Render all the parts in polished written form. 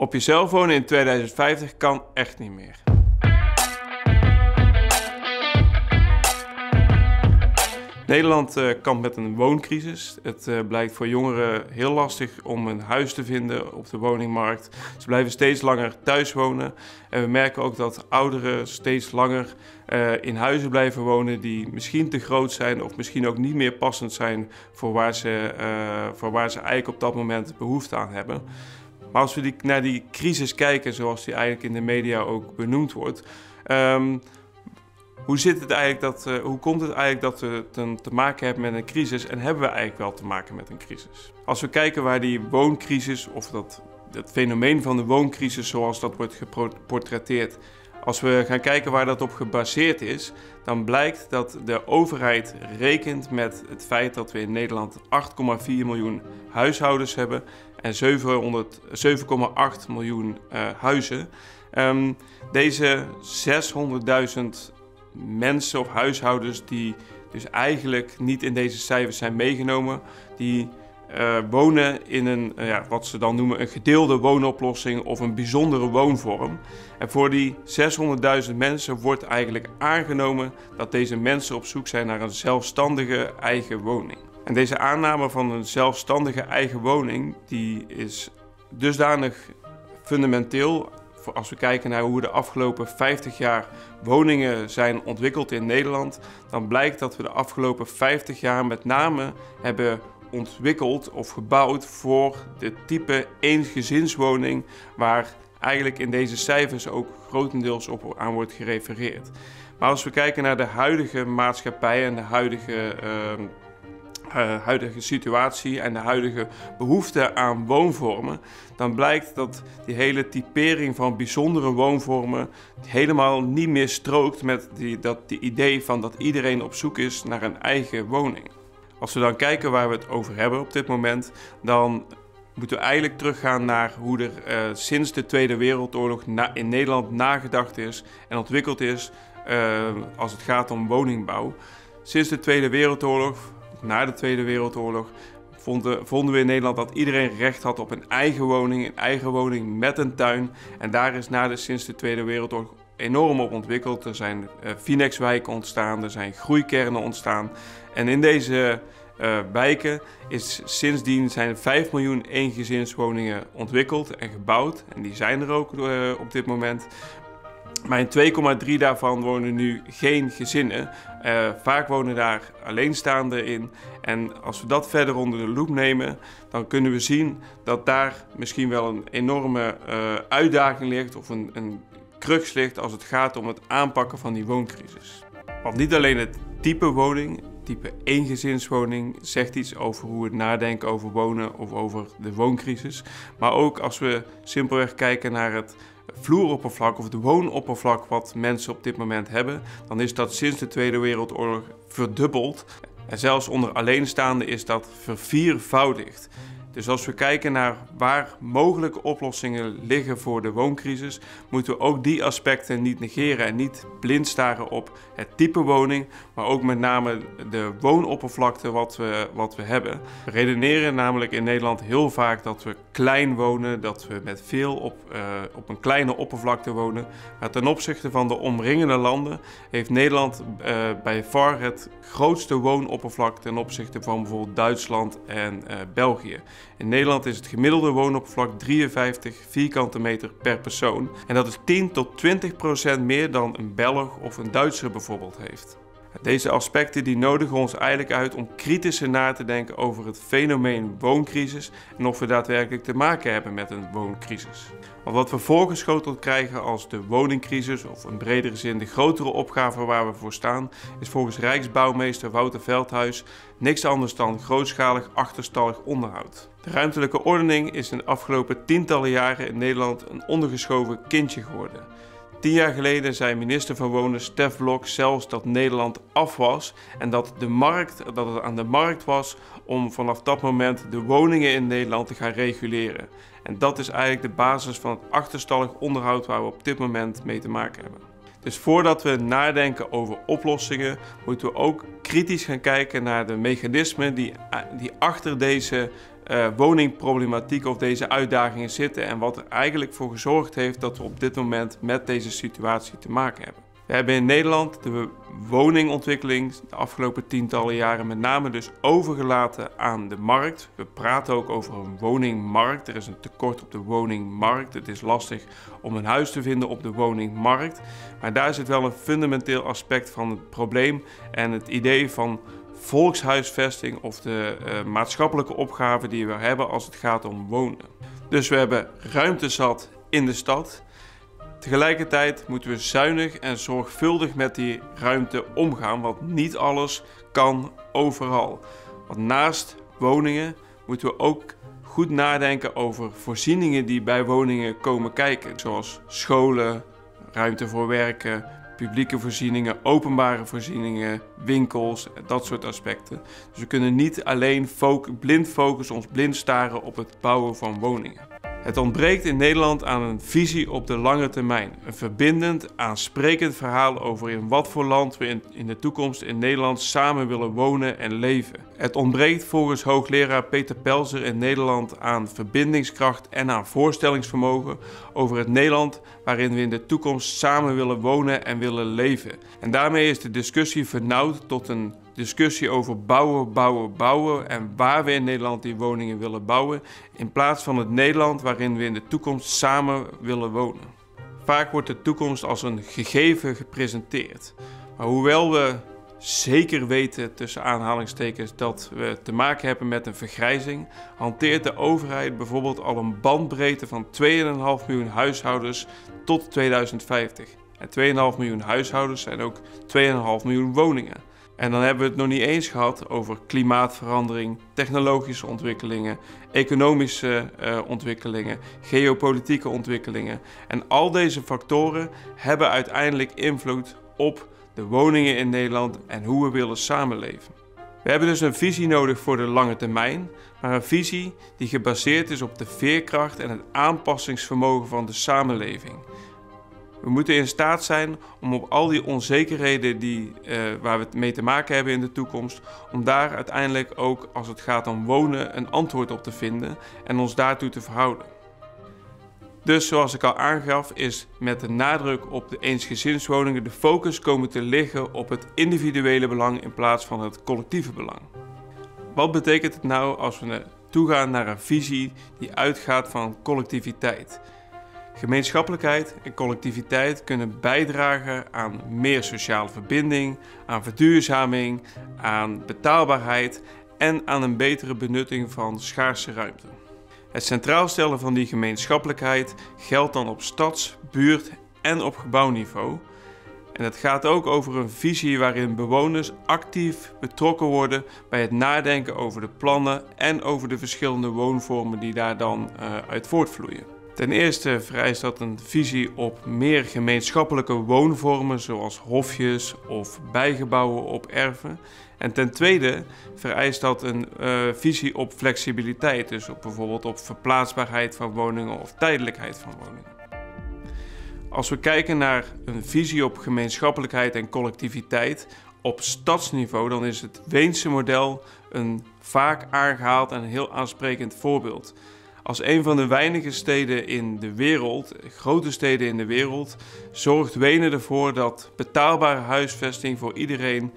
Op je cel wonen in 2050 kan echt niet meer. Nederland kampt met een wooncrisis. Het blijkt voor jongeren heel lastig om een huis te vinden op de woningmarkt. Ze blijven steeds langer thuis wonen. En we merken ook dat ouderen steeds langer in huizen blijven wonen die misschien te groot zijn of misschien ook niet meer passend zijn voor waar ze eigenlijk op dat moment behoefte aan hebben. Maar als we naar die crisis kijken, zoals die eigenlijk in de media ook benoemd wordt, hoe komt het eigenlijk dat we te maken hebben met een crisis en hebben we eigenlijk wel te maken met een crisis? Als we kijken waar die wooncrisis of het fenomeen van de wooncrisis zoals dat wordt geportretteerd, als we gaan kijken waar dat op gebaseerd is, dan blijkt dat de overheid rekent met het feit dat we in Nederland 8,4 miljoen huishoudens hebben en 7,8 miljoen huizen. Deze 600.000 mensen of huishoudens die dus eigenlijk niet in deze cijfers zijn meegenomen, die wonen in een, wat ze dan noemen, een gedeelde woonoplossing of een bijzondere woonvorm. En voor die 600.000 mensen wordt eigenlijk aangenomen dat deze mensen op zoek zijn naar een zelfstandige eigen woning. En deze aanname van een zelfstandige eigen woning, die is dusdanig fundamenteel. Als we kijken naar hoe de afgelopen 50 jaar woningen zijn ontwikkeld in Nederland, dan blijkt dat we de afgelopen 50 jaar met name hebben ontwikkeld of gebouwd voor de type eensgezinswoning waar eigenlijk in deze cijfers ook grotendeels aan wordt gerefereerd. Maar als we kijken naar de huidige maatschappij en de huidige situatie en de huidige behoefte aan woonvormen, dan blijkt dat die hele typering van bijzondere woonvormen helemaal niet meer strookt met die idee van dat iedereen op zoek is naar een eigen woning. Als we dan kijken waar we het over hebben op dit moment, dan moeten we eigenlijk teruggaan naar hoe er sinds de Tweede Wereldoorlog in Nederland nagedacht is en ontwikkeld is als het gaat om woningbouw. Sinds de Tweede Wereldoorlog, na de Tweede Wereldoorlog, vonden we in Nederland dat iedereen recht had op een eigen woning met een tuin. En daar is sinds de Tweede Wereldoorlog enorm op ontwikkeld. Er zijn Vinex-wijken ontstaan, er zijn groeikernen ontstaan. En in deze wijken zijn 5 miljoen eengezinswoningen ontwikkeld en gebouwd. En die zijn er ook op dit moment. Maar in 2,3 daarvan wonen nu geen gezinnen. Vaak wonen daar alleenstaanden in. En als we dat verder onder de loep nemen, dan kunnen we zien dat daar misschien wel een enorme uitdaging ligt of een crux ligt als het gaat om het aanpakken van die wooncrisis. Want niet alleen het type woning, type eengezinswoning, zegt iets over hoe we nadenken over wonen of over de wooncrisis. Maar ook als we simpelweg kijken naar het vloeroppervlak of de woonoppervlak wat mensen op dit moment hebben, dan is dat sinds de Tweede Wereldoorlog verdubbeld. En zelfs onder alleenstaanden is dat verviervoudigd. Dus als we kijken naar waar mogelijke oplossingen liggen voor de wooncrisis, moeten we ook die aspecten niet negeren en niet blind staren op het type woning, maar ook met name de woonoppervlakte wat we hebben. We redeneren namelijk in Nederland heel vaak dat we klein wonen, dat we met veel op een kleine oppervlakte wonen. Maar ten opzichte van de omringende landen heeft Nederland bij far het grootste woonoppervlak ten opzichte van bijvoorbeeld Duitsland en België. In Nederland is het gemiddelde woonoppervlak 53 vierkante meter per persoon. En dat is 10 tot 20% meer dan een Belg of een Duitser bijvoorbeeld heeft. Deze aspecten die nodigen ons eigenlijk uit om kritischer na te denken over het fenomeen wooncrisis en of we daadwerkelijk te maken hebben met een wooncrisis. Want wat we voorgeschoteld krijgen als de woningcrisis, of in bredere zin de grotere opgave waar we voor staan, is volgens Rijksbouwmeester Wouter Veldhuis niks anders dan grootschalig achterstallig onderhoud. De ruimtelijke ordening is in de afgelopen tientallen jaren in Nederland een ondergeschoven kindje geworden. 10 jaar geleden zei minister van Wonen Stef Blok zelfs dat Nederland af was en dat het aan de markt was om vanaf dat moment de woningen in Nederland te gaan reguleren. En dat is eigenlijk de basis van het achterstallig onderhoud waar we op dit moment mee te maken hebben. Dus voordat we nadenken over oplossingen, moeten we ook kritisch gaan kijken naar de mechanismen die achter deze woningproblematiek of deze uitdagingen zitten en wat er eigenlijk voor gezorgd heeft dat we op dit moment met deze situatie te maken hebben. We hebben in Nederland de woningontwikkeling de afgelopen tientallen jaren met name dus overgelaten aan de markt. We praten ook over een woningmarkt. Er is een tekort op de woningmarkt. Het is lastig om een huis te vinden op de woningmarkt. Maar daar zit wel een fundamenteel aspect van het probleem en het idee van volkshuisvesting of de maatschappelijke opgave die we hebben als het gaat om wonen. Dus we hebben ruimte zat in de stad. Tegelijkertijd moeten we zuinig en zorgvuldig met die ruimte omgaan, want niet alles kan overal. Want naast woningen moeten we ook goed nadenken over voorzieningen die bij woningen komen kijken, zoals scholen, ruimte voor werken, publieke voorzieningen, openbare voorzieningen, winkels, dat soort aspecten. Dus we kunnen niet alleen blind focussen, ons blind staren op het bouwen van woningen. Het ontbreekt in Nederland aan een visie op de lange termijn. Een verbindend, aansprekend verhaal over in wat voor land we in de toekomst in Nederland samen willen wonen en leven. Het ontbreekt volgens hoogleraar Peter Pelzer in Nederland aan verbindingskracht en aan voorstellingsvermogen over het Nederland waarin we in de toekomst samen willen wonen en willen leven. En daarmee is de discussie vernauwd tot een discussie over bouwen, bouwen, bouwen en waar we in Nederland die woningen willen bouwen, in plaats van het Nederland waarin we in de toekomst samen willen wonen. Vaak wordt de toekomst als een gegeven gepresenteerd. Maar hoewel we zeker weten, tussen aanhalingstekens, dat we te maken hebben met een vergrijzing, hanteert de overheid bijvoorbeeld al een bandbreedte van 2,5 miljoen huishoudens tot 2050. En 2,5 miljoen huishoudens zijn ook 2,5 miljoen woningen. En dan hebben we het nog niet eens gehad over klimaatverandering, technologische ontwikkelingen, economische ontwikkelingen, geopolitieke ontwikkelingen. En al deze factoren hebben uiteindelijk invloed op de woningen in Nederland en hoe we willen samenleven. We hebben dus een visie nodig voor de lange termijn, maar een visie die gebaseerd is op de veerkracht en het aanpassingsvermogen van de samenleving. We moeten in staat zijn om op al die onzekerheden waar we mee te maken hebben in de toekomst, om daar uiteindelijk ook als het gaat om wonen een antwoord op te vinden en ons daartoe te verhouden. Dus zoals ik al aangaf is met de nadruk op de eensgezinswoningen de focus komen te liggen op het individuele belang in plaats van het collectieve belang. Wat betekent het nou als we toegaan naar een visie die uitgaat van collectiviteit? Gemeenschappelijkheid en collectiviteit kunnen bijdragen aan meer sociale verbinding, aan verduurzaming, aan betaalbaarheid en aan een betere benutting van schaarse ruimte. Het centraal stellen van die gemeenschappelijkheid geldt dan op stads-, buurt- en op gebouwniveau. En het gaat ook over een visie waarin bewoners actief betrokken worden bij het nadenken over de plannen en over de verschillende woonvormen die daar dan uit voortvloeien. Ten eerste vereist dat een visie op meer gemeenschappelijke woonvormen zoals hofjes of bijgebouwen op erven. En ten tweede vereist dat een visie op flexibiliteit, dus bijvoorbeeld op verplaatsbaarheid van woningen of tijdelijkheid van woningen. Als we kijken naar een visie op gemeenschappelijkheid en collectiviteit op stadsniveau, dan is het Weense model een vaak aangehaald en een heel aansprekend voorbeeld. Als een van de weinige steden in de wereld, grote steden in de wereld, zorgt Wenen ervoor dat betaalbare huisvesting voor iedereen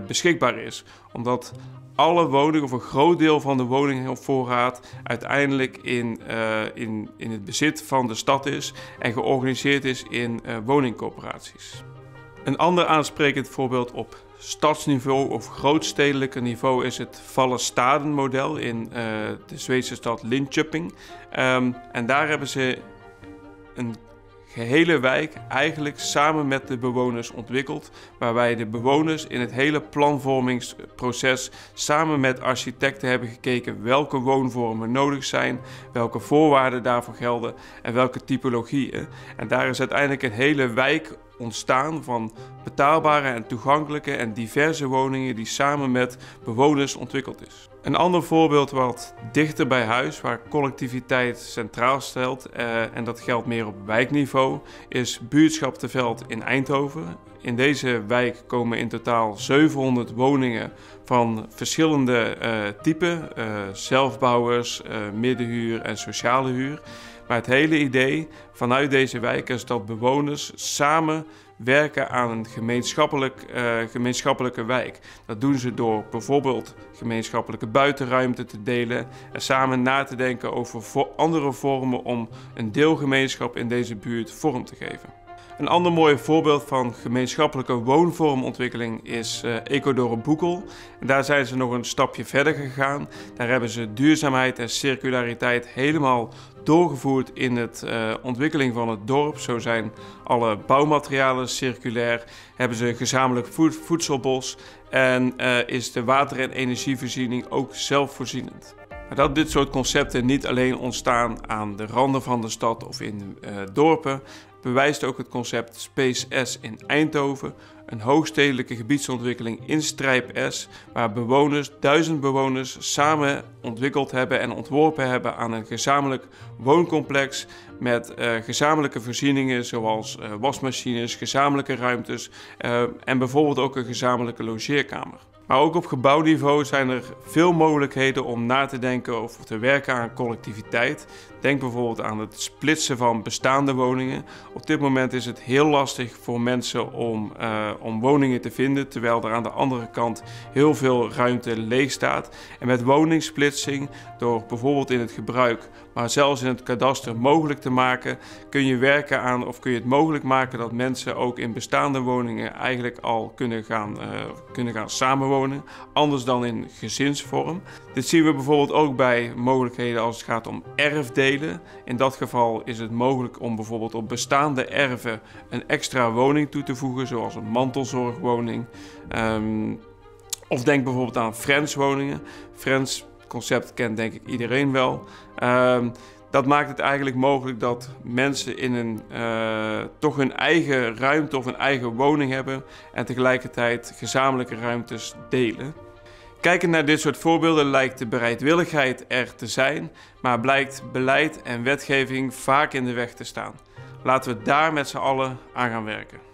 beschikbaar is. Omdat alle woningen of een groot deel van de woningvoorraad uiteindelijk in het bezit van de stad is en georganiseerd is in woningcorporaties. Een ander aansprekend voorbeeld op stadsniveau of grootstedelijke niveau is het Vallestaden-model in de Zweedse stad Linköping. En daar hebben ze een gehele wijk eigenlijk samen met de bewoners ontwikkeld, waarbij de bewoners in het hele planvormingsproces samen met architecten hebben gekeken welke woonvormen nodig zijn, welke voorwaarden daarvoor gelden en welke typologieën. En daar is uiteindelijk een hele wijk ontstaan van betaalbare en toegankelijke en diverse woningen die samen met bewoners ontwikkeld is. Een ander voorbeeld wat dichter bij huis, waar collectiviteit centraal stelt, en dat geldt meer op wijkniveau, is Buurtschap De Veld in Eindhoven. In deze wijk komen in totaal 700 woningen van verschillende typen, zelfbouwers, middenhuur en sociale huur. Maar het hele idee vanuit deze wijk is dat bewoners samen werken aan een gemeenschappelijke wijk. Dat doen ze door bijvoorbeeld gemeenschappelijke buitenruimte te delen en samen na te denken over andere vormen om een deelgemeenschap in deze buurt vorm te geven. Een ander mooi voorbeeld van gemeenschappelijke woonvormontwikkeling is Ecodorp Boekel. En daar zijn ze nog een stapje verder gegaan. Daar hebben ze duurzaamheid en circulariteit helemaal doorgevoerd in het ontwikkeling van het dorp. Zo zijn alle bouwmaterialen circulair, hebben ze een gezamenlijk voedselbos en is de water- en energievoorziening ook zelfvoorzienend. Maar dat dit soort concepten niet alleen ontstaan aan de randen van de stad of in dorpen, bewijst ook het concept Space S in Eindhoven, een hoogstedelijke gebiedsontwikkeling in Strijp S, waar 1000 bewoners samen ontwikkeld hebben en ontworpen hebben aan een gezamenlijk wooncomplex met gezamenlijke voorzieningen zoals wasmachines, gezamenlijke ruimtes en bijvoorbeeld ook een gezamenlijke logeerkamer. Maar ook op gebouwniveau zijn er veel mogelijkheden om na te denken of te werken aan collectiviteit. Denk bijvoorbeeld aan het splitsen van bestaande woningen. Op dit moment is het heel lastig voor mensen om woningen te vinden, terwijl er aan de andere kant heel veel ruimte leeg staat. En met woningsplitsing, door bijvoorbeeld in het gebruik, maar zelfs in het kadaster mogelijk te maken, kun je werken aan of kun je het mogelijk maken dat mensen ook in bestaande woningen eigenlijk al kunnen gaan samenwonen, anders dan in gezinsvorm. Dit zien we bijvoorbeeld ook bij mogelijkheden als het gaat om erfdelen. In dat geval is het mogelijk om bijvoorbeeld op bestaande erven een extra woning toe te voegen, zoals een mantelzorgwoning. Of denk bijvoorbeeld aan Friends-woningen. Friends concept kent denk ik iedereen wel. Dat maakt het eigenlijk mogelijk dat mensen in toch hun eigen ruimte of een eigen woning hebben en tegelijkertijd gezamenlijke ruimtes delen. Kijkend naar dit soort voorbeelden lijkt de bereidwilligheid er te zijn, maar blijkt beleid en wetgeving vaak in de weg te staan. Laten we daar met z'n allen aan gaan werken.